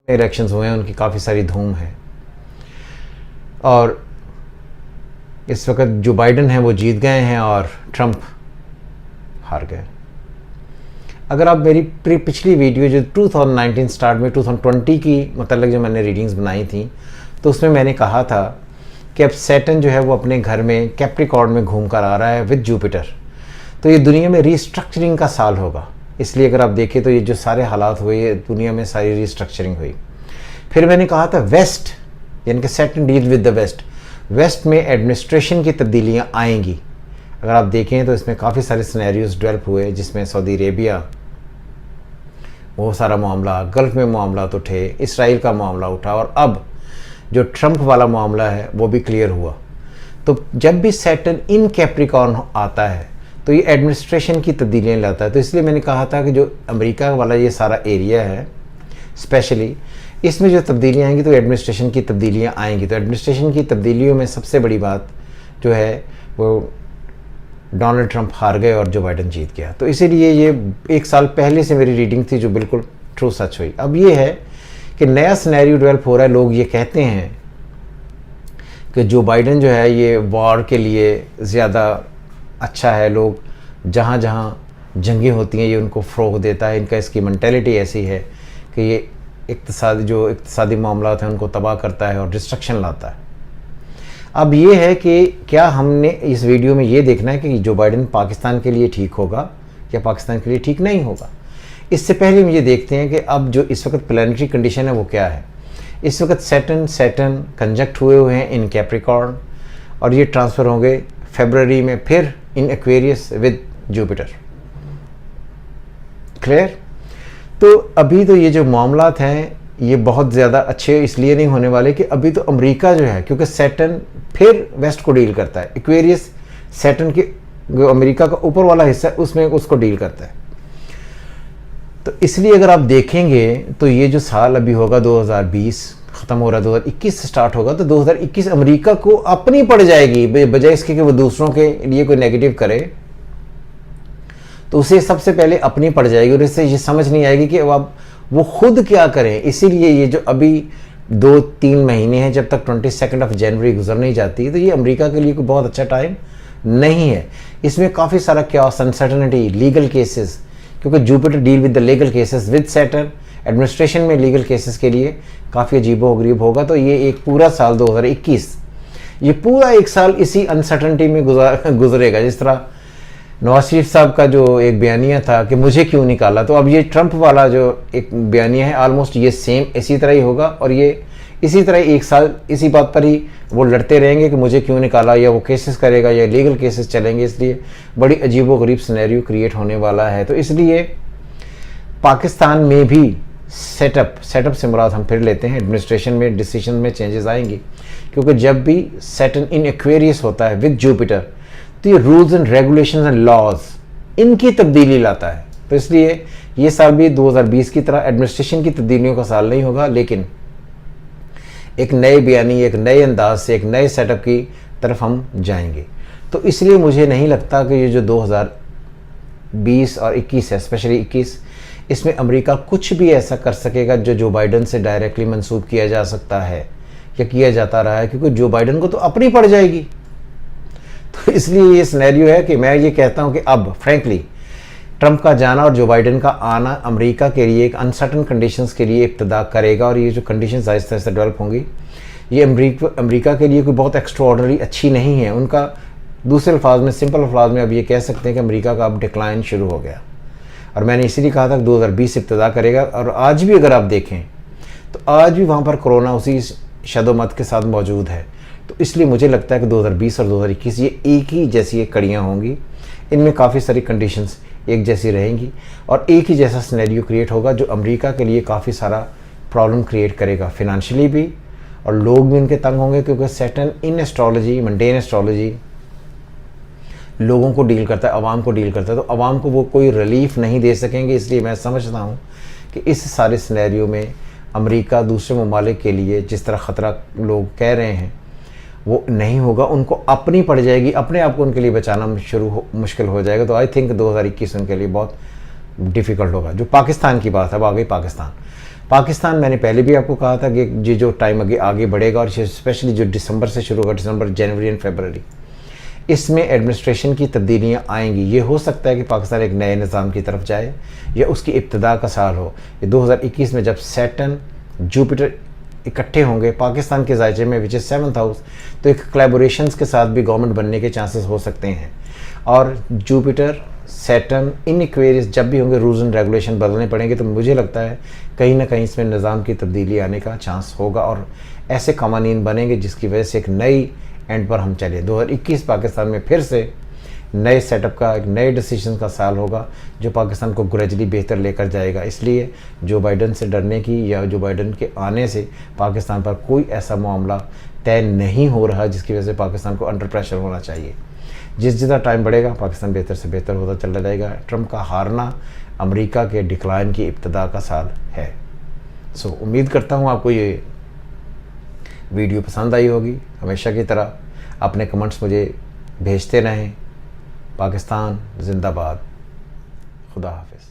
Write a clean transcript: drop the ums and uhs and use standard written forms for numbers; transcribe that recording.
Elections हुए हैं उनकी काफ़ी सारी धूम है और इस वक्त जो बाइडन हैं वो जीत गए हैं और ट्रंप हार गए। अगर आप मेरी पिछली वीडियो जो 2019 स्टार्ट में 2020 की मतलब जो मैंने रीडिंग्स बनाई थी तो उसमें मैंने कहा था कि अब सैटर्न जो है वो अपने घर में कैप्रिकॉर्न में घूम कर आ रहा है विद जुपिटर, तो ये दुनिया में रीस्ट्रक्चरिंग का साल होगा। इसलिए अगर आप देखें तो ये जो सारे हालात हुए दुनिया में सारी रीस्ट्रक्चरिंग हुई। फिर मैंने कहा था वेस्ट यानी कि Saturn deal with the west, west में एडमिनिस्ट्रेशन की तब्दीलियाँ आएंगी। अगर आप देखें तो इसमें काफ़ी सारे सिनेरियोज डेवलप हुए जिसमें सऊदी अरेबिया वो सारा मामला, गल्फ में मामला उठे, इसराइल का मामला उठा और अब जो ट्रंप वाला मामला है वो भी क्लियर हुआ। तो जब भी सैटर्न इन कैप्रिकॉर्न आता है तो ये एडमिनिस्ट्रेशन की तब्दीलियाँ लाता है। तो इसलिए मैंने कहा था कि जो अमेरिका वाला ये सारा एरिया है स्पेशली इसमें जो तब्दीलियाँ आएंगी तो एडमिनिस्ट्रेशन की तब्दीलियाँ आएंगी। तो एडमिनिस्ट्रेशन की तब्दीलियों में सबसे बड़ी बात जो है वो डोनाल्ड ट्रंप हार गए और जो बाइडन जीत गया। तो इसीलिए ये एक साल पहले से मेरी रीडिंग थी जो बिल्कुल ट्रू सच हुई। अब ये है कि नया सिनेरियो डेवलप हो रहा है। लोग ये कहते हैं कि जो बाइडन जो है ये वॉर के लिए ज़्यादा अच्छा है, लोग जहाँ जहाँ जंगें होती हैं ये उनको फ़रोग़ देता है, इनका इसकी मेंटालिटी ऐसी है कि ये इक़्तिसादी मामलात हैं उनको तबाह करता है और डिस्ट्रक्शन लाता है। अब ये है कि क्या हमने इस वीडियो में ये देखना है कि जो बाइडन पाकिस्तान के लिए ठीक होगा या पाकिस्तान के लिए ठीक नहीं होगा। इससे पहले हम ये देखते हैं कि अब जो इस वक्त प्लानिटरी कंडीशन है वो क्या है। इस वक्त सैटर्न कंजक्ट हुए हैं इन कैप्रिकॉर्न और ये ट्रांसफ़र होंगे फरवरी में फिर इन एक्वेरियस विद जुपिटर। क्लियर? तो अभी तो ये जो मामलात हैं ये बहुत ज़्यादा अच्छे इसलिए नहीं होने वाले कि अभी तो अमेरिका जो है क्योंकि सैटर्न फिर वेस्ट को डील करता है, एक्वेरियस सैटर्न के जो अमेरिका का ऊपर वाला हिस्सा है उसमें उसको डील करता है। तो इसलिए अगर आप देखेंगे तो ये जो साल अभी होगा 2020 ख़त्म हो रहा है 2021 से स्टार्ट होगा, तो 2021 अमेरिका को अपनी पड़ जाएगी बजाय इसके कि वो दूसरों के लिए कोई नेगेटिव करे। तो उसे सबसे पहले अपनी पड़ जाएगी और इससे ये समझ नहीं आएगी कि अब वो खुद क्या करें। इसीलिए ये जो अभी 2-3 महीने हैं जब तक 22 जनवरी गुजर नहीं जाती तो ये अमेरिका के लिए कोई बहुत अच्छा टाइम नहीं है। इसमें काफ़ी सारा क्योस, अनसर्टनिटी, लीगल केसेस, क्योंकि Jupiter deal with the legal cases with Saturn, administration में लीगल केसेस के लिए काफ़ी अजीबोगरीब होगा। तो ये एक पूरा साल 2021 ये पूरा एक साल इसी अनसर्टनिटी में गुजरेगा। जिस तरह नवाज शरीफ साहब का जो एक बयानिया था कि मुझे क्यों निकाला, तो अब ये ट्रंप वाला जो एक बयानिया है ऑलमोस्ट ये सेम इसी तरह ही होगा और ये इसी तरह एक साल इसी बात पर ही वो लड़ते रहेंगे कि मुझे क्यों निकाला, या वो केसेस करेगा या लीगल केसेस चलेंगे। इसलिए बड़ी अजीबोगरीब सिनेरियो क्रिएट होने वाला है। तो इसलिए पाकिस्तान में भी सेटअप से मुराद हम फिर लेते हैं एडमिनिस्ट्रेशन में, डिसीजन में चेंजेस आएंगी क्योंकि जब भी सैटर्न इन एक्वेरियस होता है विद जुपिटर तो ये rules and regulations and laws इनकी तब्दीली लाता है। तो इसलिए ये साल भी 2020 की तरह एडमिनिस्ट्रेशन की तब्दीलियों का साल नहीं होगा, लेकिन एक नए बयानी, एक नए अंदाज से, एक नए सेटअप की तरफ हम जाएंगे। तो इसलिए मुझे नहीं लगता कि ये जो 2020 और 21 है, स्पेशली 21, इसमें अमेरिका कुछ भी ऐसा कर सकेगा जो बाइडन से डायरेक्टली मंसूब किया जा सकता है या किया जाता रहा है, क्योंकि जो बाइडन को तो अपनी पड़ जाएगी। तो इसलिए ये सिनेरियो है कि मैं ये कहता हूँ कि अब फ्रैंकली ट्रंप का जाना और जो बाइडन का आना अमेरिका के लिए एक अनसर्टन कंडीशंस के लिए इब्तदा करेगा और ये जो कंडीशंस आहिस्ता आहिस्ता डेवलप होंगी ये अमेरिका के लिए कोई बहुत एक्स्ट्राऑर्डिनरी अच्छी नहीं है। उनका दूसरे अल्फाज में, सिंपल अल्फाज में अब ये कह सकते हैं कि अमेरिका का अब डिक्लाइन शुरू हो गया। और मैंने इसीलिए कहा था कि 2020 इब्तदा करेगा। और आज भी अगर आप देखें तो आज भी वहाँ पर कोरोना उसी शदोमत के साथ मौजूद है। तो इसलिए मुझे लगता है कि 2020 और 2021 ये एक ही जैसी एक कड़ियाँ होंगी, इनमें काफ़ी सारी कंडीशंस एक जैसी रहेंगी और एक ही जैसा सिनेरियो क्रिएट होगा जो अमेरिका के लिए काफ़ी सारा प्रॉब्लम क्रिएट करेगा, फिनेंशियली भी, और लोग भी उनके तंग होंगे क्योंकि Saturn in astrology, mundane astrology लोगों को डील करता है, आवाम को डील करता है। तो आवाम को वो कोई रिलीफ नहीं दे सकेंगे। इसलिए मैं समझता हूँ कि इस सारे सिनेरियो में अमेरिका दूसरे ममालिक के लिए जिस तरह ख़तरा लोग कह रहे हैं वो नहीं होगा, उनको अपनी पड़ जाएगी, अपने आप को उनके लिए बचाना मुश्किल हो जाएगा। तो आई थिंक 2021 उनके लिए बहुत डिफ़िकल्ट होगा। जो पाकिस्तान की बात है, अब आ गई पाकिस्तान। पाकिस्तान, मैंने पहले भी आपको कहा था कि ये जो टाइम आगे बढ़ेगा, और स्पेशली जो दिसंबर से शुरू होगा, दिसंबर, जनवरी एंड फरवरी, इसमें एडमिनिस्ट्रेशन की तब्दीलियाँ आएंगी। ये हो सकता है कि पाकिस्तान एक नए निज़ाम की तरफ जाए या उसकी इब्तदा का साल हो। ये 2021 में जब सैटर्न, जुपिटर इकट्ठे होंगे पाकिस्तान के जायचे में, विच इज़ 7th हाउस, तो एक कोलैबोरेशंस के साथ भी गवर्नमेंट बनने के चांसेस हो सकते हैं। और जुपिटर, सैटर्न इन एक्वेरियस जब भी होंगे, रूल्स एंड रेगुलेशन बदलने पड़ेंगे, तो मुझे लगता है कहीं ना कहीं इसमें निज़ाम की तब्दीली आने का चांस होगा और ऐसे कवानीन बनेंगे जिसकी वजह से एक नई एंड पर हम चले। 2021 पाकिस्तान में फिर से नए सेटअप का, एक नए डिसीजन का साल होगा जो पाकिस्तान को ग्रेजुअली बेहतर लेकर जाएगा। इसलिए जो बाइडन से डरने की या जो बाइडन के आने से पाकिस्तान पर कोई ऐसा मामला तय नहीं हो रहा जिसकी वजह से पाकिस्तान को अंडर प्रेशर होना चाहिए। जितना टाइम बढ़ेगा पाकिस्तान बेहतर से बेहतर होता चला जाएगा। ट्रंप का हारना अमेरिका के डिक्लाइन की इब्तदा का साल है। सो उम्मीद करता हूँ आपको ये वीडियो पसंद आई होगी। हमेशा की तरह अपने कमेंट्स मुझे भेजते रहें। पाकिस्तान जिंदाबाद। खुदा हाफिज़।